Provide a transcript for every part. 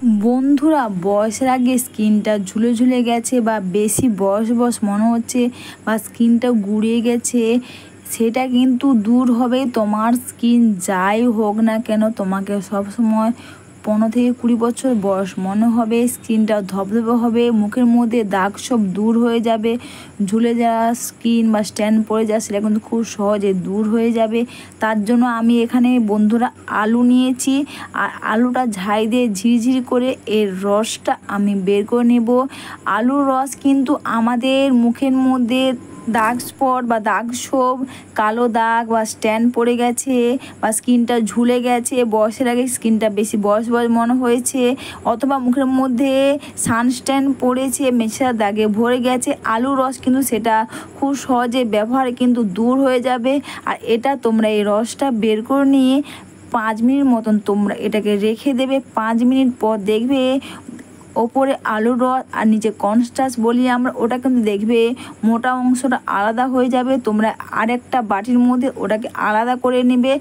বন্ধুরা, বয়সের আগে স্কিনটা ঝুলে ঝুলে গেছে বা বেশি বয়স বয়স মনে হচ্ছে বা স্কিনটা গুঁড়িয়ে গেছে, সেটা কিন্তু দূর হবে। তোমার স্কিন যাই হোক না কেন, তোমাকে সবসময় 15 থেকে 20 বছর বয়স মনে হবে। স্কিনটা ধবধবে হবে, মুখের মধ্যে দাগ সব দূর হয়ে যাবে। ঝুলে যাওয়া স্কিন বা স্ট্যান্ড পড়ে যাওয়া, সেটা কিন্তু খুব সহজে দূর হয়ে যাবে। তার জন্য আমি এখানে বন্ধুরা আলু নিয়েছি, আর আলুটা ঝাই দিয়ে ঝিরিঝিরি করে এর রসটা আমি বের করে নেব। আলুর রস কিন্তু আমাদের মুখের মধ্যে দাগ স্পট বা দাগ ছোপ, কালো দাগ বা স্ট্যান্ড পড়ে গেছে বা স্কিনটা ঝুলে গেছে, বয়সের আগে স্কিনটা বেশি বয়স বয়স মনে হয়েছে, অথবা মুখের মধ্যে সানস্ট্যান্ড পড়েছে, মেছের দাগে ভরে গেছে, আলুর রস কিন্তু সেটা খুব সহজে ব্যবহারে কিন্তু দূর হয়ে যাবে। আর এটা তোমরা এই রসটা বের করে নিয়ে 5 মিনিট মতন তোমরা এটাকে রেখে দেবে। 5 মিনিট পর দেখবে ওপরে আলুর রস আর নিচে কর্নস্টার্চ বলি আমরা, ওটা কিন্তু দেখবে মোটা অংশটা আলাদা হয়ে যাবে। তোমরা আরেকটা বাটির মধ্যে ওটাকে আলাদা করে নেবে।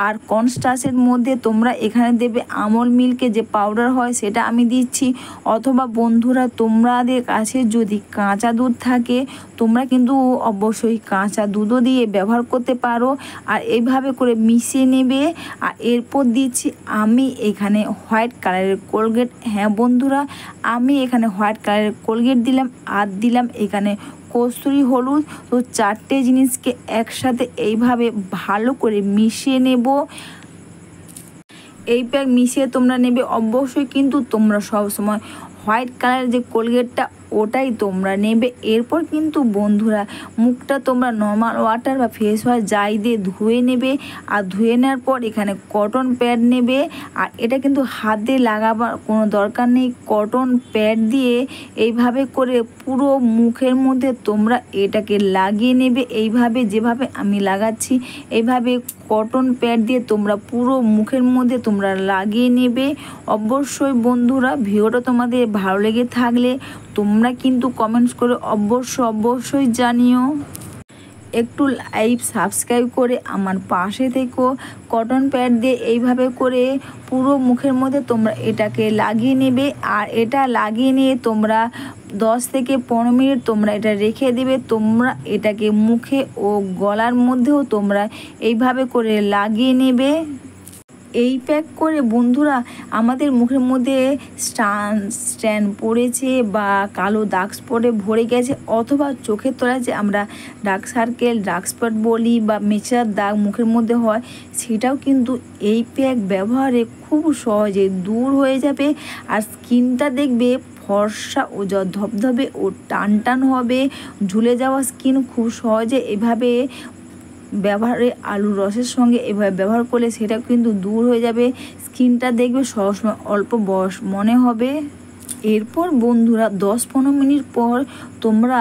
আর কর্নস্টার্চের মধ্যে তোমরা এখানে দেবে আমল মিল্কে যে পাউডার হয়, সেটা আমি দিচ্ছি। অথবা বন্ধুরা, তোমাদের কাছে যদি কাঁচা দুধ থাকে, তোমরা কিন্তু অবশ্যই কাঁচা দুধও দিয়ে ব্যবহার করতে পারো। আর এইভাবে করে মিশিয়ে নেবে। আর এরপর দিচ্ছি আমি এখানে হোয়াইট কালারের কোলগেট। হ্যাঁ বন্ধুরা, আমি এখানে হোয়াইট কালারের কোলগেট দিলাম, আর দিলাম এখানে কস্তুরি হলুদ। তো 4টে জিনিসকে একসাথে এইভাবে ভালো করে মিশিয়ে নেব। এই প্যাক মিশিয়ে তোমরা নেবে। অবশ্যই কিন্তু তোমরা সবসময় হোয়াইট কালারের যে কোলগেটটা, ওটাই তোমরা নেবে। এরপর কিন্তু বন্ধুরা, মুখটা তোমরা নর্মাল ওয়াটার বা ফেস ওয়াশ যাই দিয়ে ধুয়ে নেবে। আর ধুয়ে নেওয়ার পর এখানে কটন প্যাড নেবে। আর এটা কিন্তু হাত দিয়ে লাগাবার কোনো দরকার নেই। কটন প্যাড দিয়ে এইভাবে করে পুরো মুখের মধ্যে তোমরা এটাকে লাগিয়ে নেবে। এইভাবে যেভাবে আমি লাগাচ্ছি, এইভাবে কটন প্যাড দিয়ে তোমরা পুরো মুখের মধ্যে তোমরা লাগিয়ে নেবে। অবশ্যই বন্ধুরা, ভিডিওটা তোমাদের ভালো লেগে থাকলে তোমরা কিন্তু কমেন্টস করে অবশ্যই জানিও। একটু লাইক সাবস্ক্রাইব করে আমার পাশে থেকো। কটন প্যাড দিয়ে এইভাবে করে পুরো মুখের মধ্যে তোমরা এটাকে লাগিয়ে নেবে। আর এটা লাগিয়ে নিয়ে তোমরা 10 থেকে 15 মিনিট তোমরা এটা রেখে দেবে। তোমরা এটাকে মুখে ও গলার মধ্যেও তোমরা এইভাবে করে লাগিয়ে নেবে। এই প্যাক করে বন্ধুরা, আমাদের মুখের মধ্যে স্ট্যান্ড পড়েছে বা কালো দাগ স্পটে ভরে গেছে, অথবা চোখের তলায় যে আমরা ডার্ক সার্কেল, ডার্ক স্পট বলি বা মেচার দাগ মুখের মধ্যে হয়, সেটাও কিন্তু এই প্যাক ব্যবহারে খুব সহজে দূর হয়ে যাবে। আর স্কিনটা দেখবে ফর্সা ও ধবধবে ও টান হবে। ঝুলে যাওয়া স্কিন খুব সহজে এভাবে ব্যবহারে আলুর রসের সঙ্গে এভাবে ব্যবহার করলে সেটা কিন্তু দূর হয়ে যাবে। স্কিনটা দেখবে সবসময় অল্প বয়স মনে হবে। এরপর বন্ধুরা 10-15 মিনিট পর তোমরা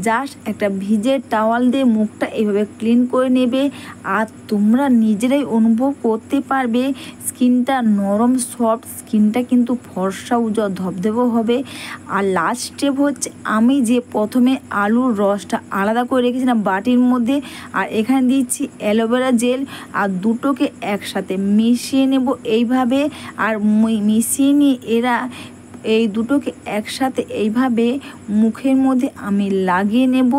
জাস্ট একটা ভিজে টাওয়াল দিয়ে মুখটা এভাবে ক্লিন করে নেবে। আর তোমরা নিজেরাই অনুভব করতে পারবে স্কিনটা নরম সফট, স্কিনটা কিন্তু ফর্সা উজ্জ্বল ধবধবে হবে। আর লাস্ট স্টেপ হচ্ছে, আমি যে প্রথমে আলুর রসটা আলাদা করে রেখেছিলাম বাটির মধ্যে, আর এখানে দিচ্ছি অ্যালোভেরা জেল। আর দুটোকে একসাথে মিশিয়ে নেব এইভাবে। আর মিশিয়ে নিয়ে এই দুটোকে একসাথে এইভাবে মুখের মধ্যে আমি লাগিয়ে নেব।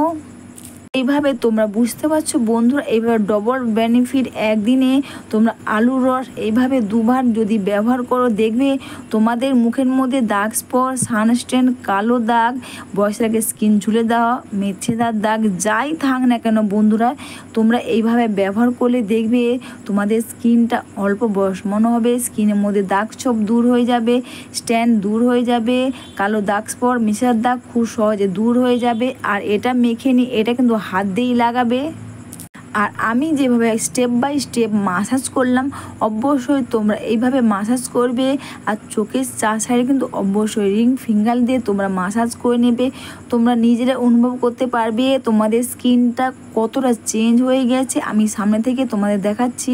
এইভাবে তোমরা বুঝতে পারছো বন্ধুরা, এইভাবে ডবল বেনিফিট। একদিনে তোমরা আলুর রস এইভাবে দুবার যদি ব্যবহার করো, দেখবে তোমাদের মুখের মধ্যে দাগ স্পট, সানস্ট্যান্ড, কালো দাগ, বয়সের আগে স্কিন ঝুলে দেওয়া, মেছেদার দাগ যাই থাক না কেন বন্ধুরা, তোমরা এইভাবে ব্যবহার করলে দেখবে তোমাদের স্কিনটা অল্প বয়স মনে হবে। স্কিনের মধ্যে দাগ ছোপ দূর হয়ে যাবে, স্ট্যান্ড দূর হয়ে যাবে, কালো দাগ স্পট, মেছেদার দাগ খুব সহজে দূর হয়ে যাবে। আর এটা মেখে নিয়ে এটা কিন্তু হাত দিয়েই লাগাবে। আর আমি যেভাবে স্টেপ বাই স্টেপ মাসাজ করলাম, অবশ্যই তোমরা এইভাবে মাসাজ করবে। আর চোখের চার সাইডে কিন্তু অবশ্যই রিং ফিঙ্গার দিয়ে তোমরা মাসাজ করে নেবে। তোমরা নিজেরা অনুভব করতে পারবে তোমাদের স্কিনটা কতটা চেঞ্জ হয়ে গেছে। আমি সামনে থেকে তোমাদের দেখাচ্ছি।